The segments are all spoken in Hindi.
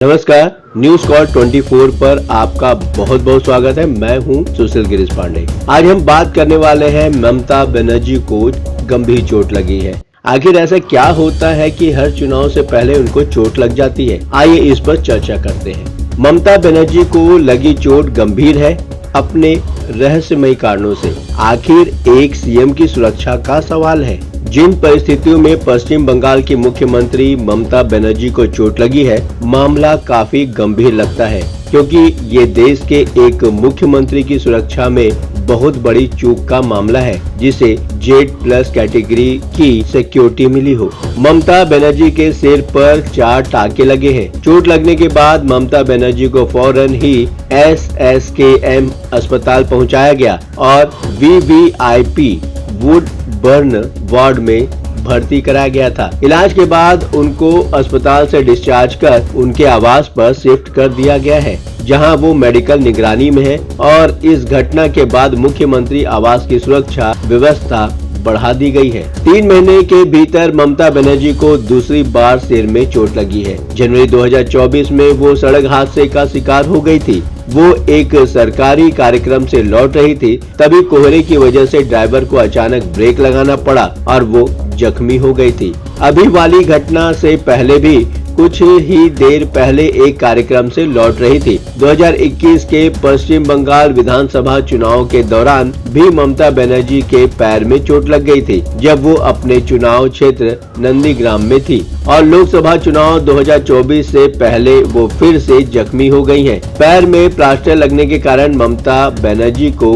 नमस्कार, न्यूज कॉल 24 पर आपका बहुत बहुत स्वागत है। मैं हूं सुशील गिरीश पांडे। आज हम बात करने वाले हैं ममता बनर्जी को गंभीर चोट लगी है। आखिर ऐसा क्या होता है कि हर चुनाव से पहले उनको चोट लग जाती है? आइए इस पर चर्चा करते हैं। ममता बनर्जी को लगी चोट गंभीर है अपने रहस्यमयी कारणों से। आखिर एक सीएम की सुरक्षा का सवाल है। जिन परिस्थितियों में पश्चिम बंगाल की मुख्यमंत्री ममता बनर्जी को चोट लगी है, मामला काफी गंभीर लगता है, क्योंकि ये देश के एक मुख्यमंत्री की सुरक्षा में बहुत बड़ी चूक का मामला है, जिसे Z+ कैटेगरी की सिक्योरिटी मिली हो। ममता बनर्जी के सिर पर 4 टाके लगे हैं। चोट लगने के बाद ममता बनर्जी को फौरन ही SSKM अस्पताल पहुंचाया गया और VVIP वुडबर्न वार्ड में भर्ती कराया गया था। इलाज के बाद उनको अस्पताल से डिस्चार्ज कर उनके आवास पर शिफ्ट कर दिया गया है, जहां वो मेडिकल निगरानी में है। और इस घटना के बाद मुख्यमंत्री आवास की सुरक्षा व्यवस्था बढ़ा दी गई है। 3 महीने के भीतर ममता बनर्जी को दूसरी बार सिर में चोट लगी है। जनवरी 2024 में वो सड़क हादसे का शिकार हो गई थी। वो एक सरकारी कार्यक्रम से लौट रही थी, तभी कोहरे की वजह से ड्राइवर को अचानक ब्रेक लगाना पड़ा और वो जख्मी हो गई थी। अभी वाली घटना से पहले भी कुछ ही देर पहले एक कार्यक्रम से लौट रही थी। 2021 के पश्चिम बंगाल विधानसभा चुनाव के दौरान भी ममता बनर्जी के पैर में चोट लग गई थी, जब वो अपने चुनाव क्षेत्र नंदीग्राम में थी। और लोकसभा चुनाव 2024 से पहले वो फिर से जख्मी हो गई हैं। पैर में प्लास्टर लगने के कारण ममता बनर्जी को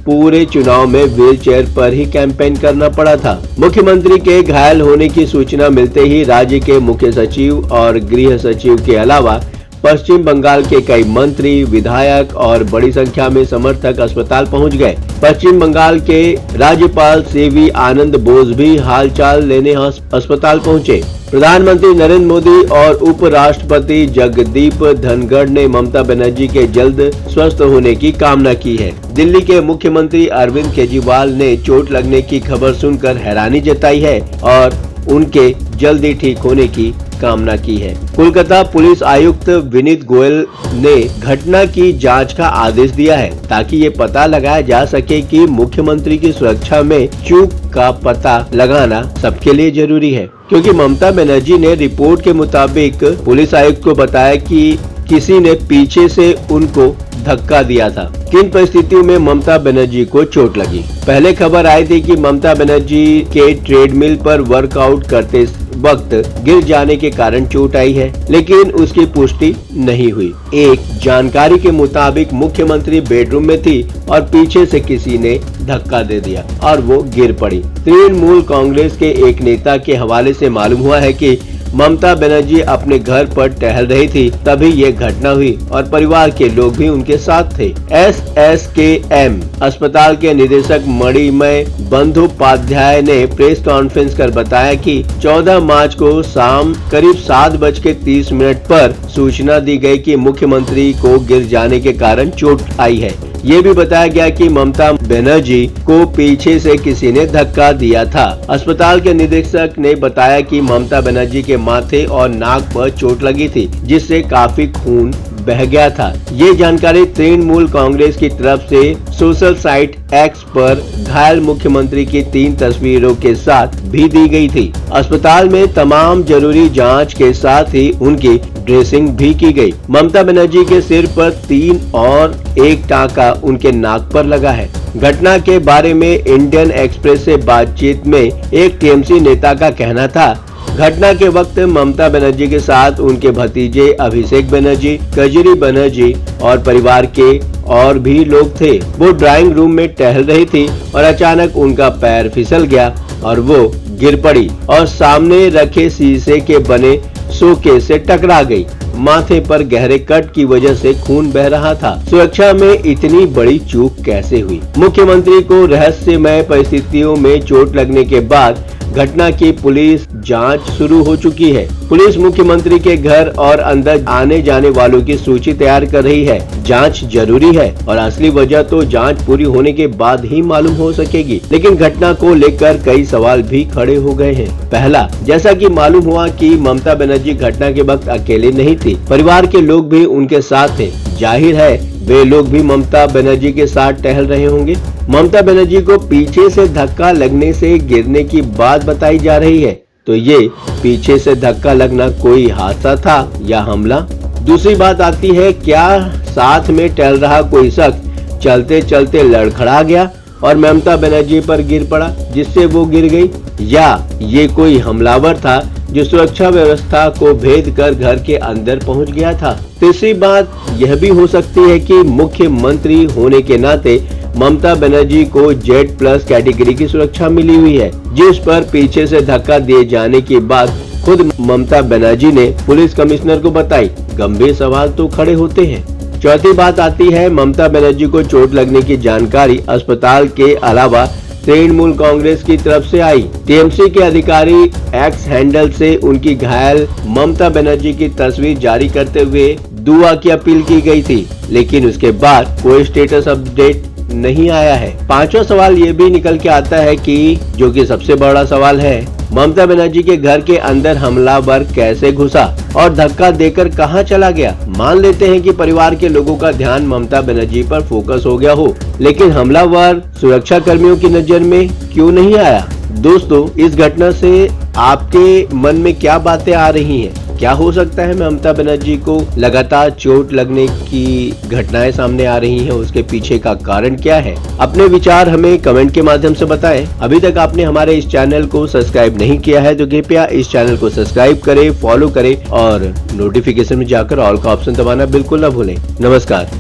पूरे चुनाव में व्हीलचेयर पर ही कैंपेन करना पड़ा था। मुख्यमंत्री के घायल होने की सूचना मिलते ही राज्य के मुख्य सचिव और गृह सचिव के अलावा पश्चिम बंगाल के कई मंत्री, विधायक और बड़ी संख्या में समर्थक अस्पताल पहुंच गए। पश्चिम बंगाल के राज्यपाल CV आनंद बोस भी हालचाल लेने अस्पताल पहुंचे। प्रधानमंत्री नरेंद्र मोदी और उपराष्ट्रपति जगदीप धनखड़ ने ममता बनर्जी के जल्द स्वस्थ होने की कामना की है। दिल्ली के मुख्यमंत्री अरविंद केजरीवाल ने चोट लगने की खबर सुनकर हैरानी जताई है और उनके जल्दी ठीक होने की कामना की है। कोलकाता पुलिस आयुक्त विनीत गोयल ने घटना की जांच का आदेश दिया है, ताकि ये पता लगाया जा सके कि मुख्यमंत्री की सुरक्षा में चूक का पता लगाना सबके लिए जरूरी है। क्योंकि ममता बनर्जी ने रिपोर्ट के मुताबिक पुलिस आयुक्त को बताया कि किसी ने पीछे से उनको धक्का दिया था। किन परिस्थितियों में ममता बनर्जी को चोट लगी? पहले खबर आई थी कि ममता बनर्जी के ट्रेडमिल पर वर्कआउट करते वक्त गिर जाने के कारण चोट आई है, लेकिन उसकी पुष्टि नहीं हुई। एक जानकारी के मुताबिक मुख्यमंत्री बेडरूम में थी और पीछे से किसी ने धक्का दे दिया और वो गिर पड़ी। तृणमूल कांग्रेस के एक नेता के हवाले से मालूम हुआ है कि ममता बनर्जी अपने घर पर टहल रही थी, तभी ये घटना हुई और परिवार के लोग भी उनके साथ थे। SSKM अस्पताल के निदेशक मणिमय बंदोपाध्याय ने प्रेस कॉन्फ्रेंस कर बताया कि 14 मार्च को शाम करीब 7:30 पर सूचना दी गई कि मुख्यमंत्री को गिर जाने के कारण चोट आई है। ये भी बताया गया कि ममता बनर्जी को पीछे से किसी ने धक्का दिया था। अस्पताल के निदेशक ने बताया कि ममता बनर्जी के माथे और नाक पर चोट लगी थी, जिससे काफी खून बह गया था। ये जानकारी तृणमूल कांग्रेस की तरफ से सोशल साइट X पर घायल मुख्यमंत्री की 3 तस्वीरों के साथ भी दी गई थी। अस्पताल में तमाम जरूरी जांच के साथ ही उनकी ड्रेसिंग भी की गई। ममता बनर्जी के सिर पर 3 और 1 टाका उनके नाक पर लगा है। घटना के बारे में इंडियन एक्सप्रेस से बातचीत में एक TMC नेता का कहना था, घटना के वक्त ममता बनर्जी के साथ उनके भतीजे अभिषेक बनर्जी, कजरी बनर्जी और परिवार के और भी लोग थे। वो ड्राइंग रूम में टहल रही थी और अचानक उनका पैर फिसल गया और वो गिर पड़ी और सामने रखे शीशे के बने शोकेस से टकरा गई। माथे पर गहरे कट की वजह से खून बह रहा था। सुरक्षा में इतनी बड़ी चूक कैसे हुई? मुख्यमंत्री को रहस्यमय परिस्थितियों में चोट लगने के बाद घटना की पुलिस जांच शुरू हो चुकी है। पुलिस मुख्यमंत्री के घर और अंदर आने जाने वालों की सूची तैयार कर रही है। जांच जरूरी है और असली वजह तो जांच पूरी होने के बाद ही मालूम हो सकेगी। लेकिन घटना को लेकर कई सवाल भी खड़े हो गए हैं। पहला, जैसा कि मालूम हुआ कि ममता बनर्जी घटना के वक्त अकेले नहीं थी, परिवार के लोग भी उनके साथ थे। जाहिर है वे लोग भी ममता बनर्जी के साथ टहल रहे होंगे। ममता बनर्जी को पीछे से धक्का लगने से गिरने की बात बताई जा रही है, तो ये पीछे से धक्का लगना कोई हादसा था या हमला? दूसरी बात आती है, क्या साथ में टहल रहा कोई शख्स चलते चलते लड़खड़ा गया और ममता बनर्जी पर गिर पड़ा जिससे वो गिर गई, या ये कोई हमलावर था जो सुरक्षा व्यवस्था को भेद कर घर के अंदर पहुंच गया था? तीसरी बात यह भी हो सकती है कि मुख्यमंत्री होने के नाते ममता बनर्जी को Z+ कैटेगरी की सुरक्षा मिली हुई है, जिस पर पीछे से धक्का दिए जाने की बात खुद ममता बनर्जी ने पुलिस कमिश्नर को बताई। गंभीर सवाल तो खड़े होते हैं। चौथी बात आती है, ममता बनर्जी को चोट लगने की जानकारी अस्पताल के अलावा तृणमूल कांग्रेस की तरफ से आई। टीएमसी के अधिकारी एक्स हैंडल से उनकी घायल ममता बनर्जी की तस्वीर जारी करते हुए दुआ की अपील की गई थी, लेकिन उसके बाद कोई स्टेटस अपडेट नहीं आया है। पांचवा सवाल ये भी निकल के आता है कि जो कि सबसे बड़ा सवाल है, ममता बनर्जी के घर के अंदर हमलावर कैसे घुसा और धक्का देकर कहां चला गया? मान लेते हैं कि परिवार के लोगों का ध्यान ममता बनर्जी पर फोकस हो गया हो, लेकिन हमलावर सुरक्षा कर्मियों की नजर में क्यों नहीं आया? दोस्तों, इस घटना से आपके मन में क्या बातें आ रही हैं? क्या हो सकता है ममता बनर्जी को लगातार चोट लगने की घटनाएं सामने आ रही हैं, उसके पीछे का कारण क्या है? अपने विचार हमें कमेंट के माध्यम से बताएं। अभी तक आपने हमारे इस चैनल को सब्सक्राइब नहीं किया है तो कृपया इस चैनल को सब्सक्राइब करें, फॉलो करें और नोटिफिकेशन में जाकर ऑल का ऑप्शन दबाना बिल्कुल न भूलें। नमस्कार।